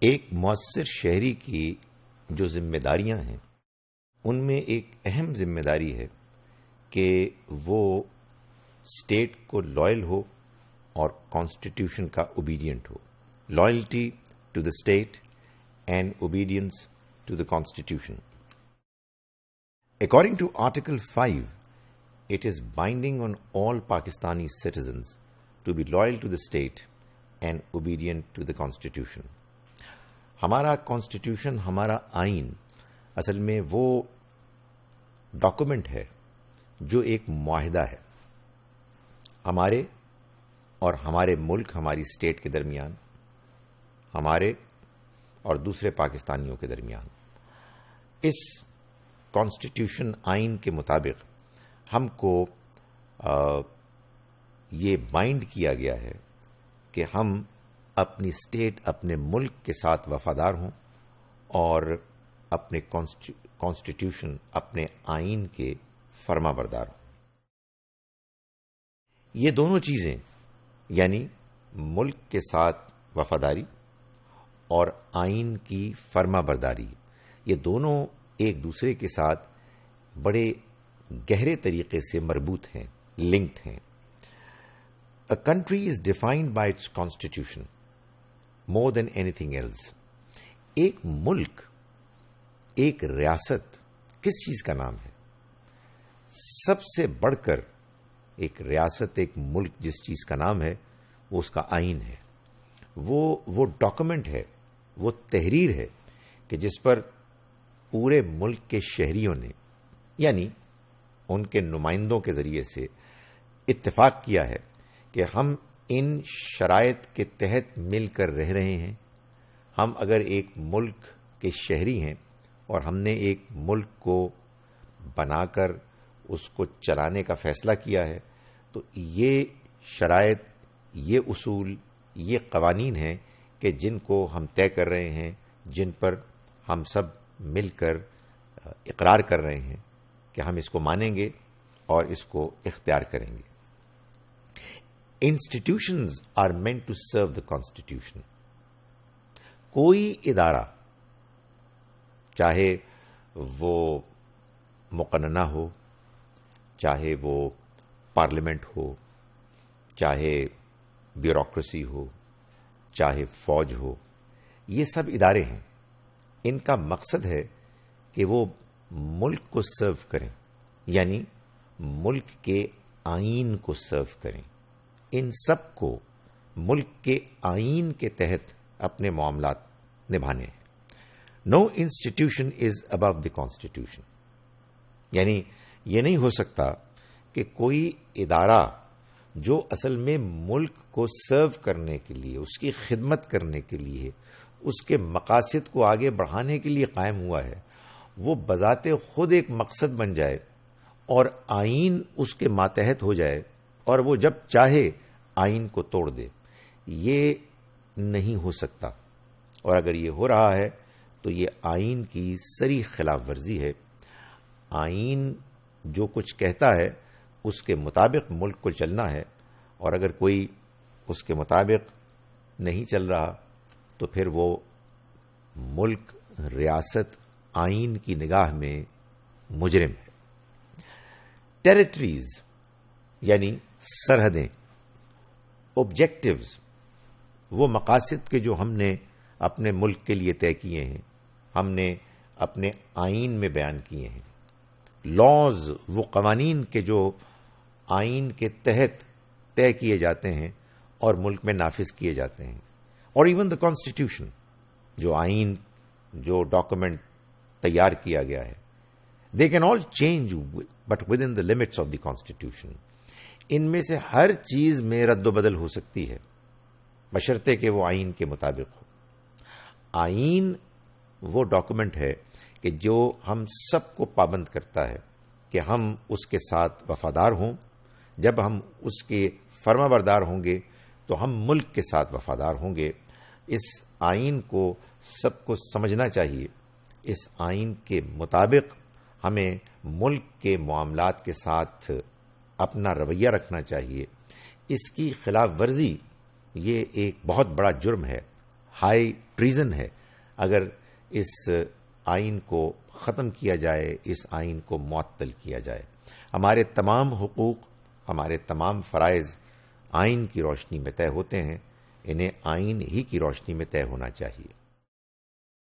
ایک مؤثر شہری کی جو ذمہ داریاں ہیں ان میں ایک اہم ذمہ داری ہے کہ وہ اسٹیٹ کو لائل ہو اور کانسٹیٹیوشن کا اوبیڈینٹ ہو. Loyalty to the state and obedience to the constitution. According to Article 5, it is binding on all Pakistani citizens to be loyal to the state and obedient to the Constitution. ہمارا constitution, ہمارا آئین اصل میں وہ document ہے جو ایک معاہدہ ہے ہمارے اور ہمارے ملک، ہماری اسٹیٹ کے درمیان، ہمارے اور دوسرے پاکستانیوں کے درمیان. اس کانسٹیٹیوشن آئین کے مطابق ہم کو یہ بائنڈ کیا گیا ہے کہ ہم اپنی اسٹیٹ، اپنے ملک کے ساتھ وفادار ہوں اور اپنے کانسٹیٹیوشن، اپنے آئین کے فرما بردار ہوں. یہ دونوں چیزیں یعنی ملک کے ساتھ وفاداری اور آئین کی فرما برداری، یہ دونوں ایک دوسرے کے ساتھ بڑے گہرے طریقے سے مربوط ہیں، لنکڈ ہیں. A country is defined by its constitution more than anything else. ایک ملک، ایک ریاست کس چیز کا نام ہے؟ سب سے بڑھ کر ایک ریاست، ایک ملک جس چیز کا نام ہے وہ اس کا آئین ہے. وہ ڈاکومنٹ ہے، وہ تحریر ہے کہ جس پر پورے ملک کے شہریوں نے یعنی ان کے نمائندوں کے ذریعے سے اتفاق کیا ہے کہ ہم ان شرائط کے تحت مل کر رہ رہے ہیں. ہم اگر ایک ملک کے شہری ہیں اور ہم نے ایک ملک کو بنا کر اس کو چلانے کا فیصلہ کیا ہے تو یہ شرائط، یہ اصول، یہ قوانین ہیں کہ جن کو ہم طے کر رہے ہیں، جن پر ہم سب مل کر اقرار کر رہے ہیں کہ ہم اس کو مانیں گے اور اس کو اختیار کریں گے. Institutions are meant to serve the Constitution. کوئی ادارہ، چاہے وہ مقننہ ہو، چاہے وہ پارلیمنٹ ہو، چاہے بیوروکریسی ہو، چاہے فوج ہو، یہ سب ادارے ہیں. ان کا مقصد ہے کہ وہ ملک کو سرو کریں، یعنی ملک کے آئین کو سرو کریں. ان سب کو ملک کے آئین کے تحت اپنے معاملات نبھانے ہیں. No institution is above the constitution. یعنی یہ نہیں ہو سکتا کہ کوئی ادارہ جو اصل میں ملک کو سرو کرنے کے لیے، اس کی خدمت کرنے کے لیے، اس کے مقاصد کو آگے بڑھانے کے لیے قائم ہوا ہے، وہ بذات خود ایک مقصد بن جائے اور آئین اس کے ماتحت ہو جائے اور وہ جب چاہے آئین کو توڑ دے. یہ نہیں ہو سکتا، اور اگر یہ ہو رہا ہے تو یہ آئین کی سری خلاف ورزی ہے. آئین جو کچھ کہتا ہے اس کے مطابق ملک کو چلنا ہے، اور اگر کوئی اس کے مطابق نہیں چل رہا تو پھر وہ ملک، ریاست، آئین کی نگاہ میں مجرم ہے. ٹیریٹریز یعنی سرحدیں، آبجیکٹیوز وہ مقاصد کے جو ہم نے اپنے ملک کے لیے طے کیے ہیں، ہم نے اپنے آئین میں بیان کیے ہیں. لاز وہ قوانین کے جو آئین کے تحت طے کیے جاتے ہیں اور ملک میں نافذ کیے جاتے ہیں. اور ایون دا کانسٹیٹیوشن، جو آئین، جو ڈاکومنٹ تیار کیا گیا ہے، they can all change but within the limits of the constitution. ان میں سے ہر چیز میں رد و بدل ہو سکتی ہے بشرطے کہ وہ آئین کے مطابق ہو. آئین وہ ڈاکومنٹ ہے کہ جو ہم سب کو پابند کرتا ہے کہ ہم اس کے ساتھ وفادار ہوں. جب ہم اس کے فرما بردار ہوں گے تو ہم ملک کے ساتھ وفادار ہوں گے. اس آئین کو سب کو سمجھنا چاہیے. اس آئین کے مطابق ہمیں ملک کے معاملات کے ساتھ اپنا رویہ رکھنا چاہیے. اس کی خلاف ورزی یہ ایک بہت بڑا جرم ہے. ہائی ٹریزن ہے اگر اس آئین کو ختم کیا جائے، اس آئین کو معطل کیا جائے۔ ہمارے تمام حقوق، ہمارے تمام فرائض آئین کی روشنی میں طے ہوتے ہیں، انہیں آئین ہی کی روشنی میں طے ہونا چاہیے۔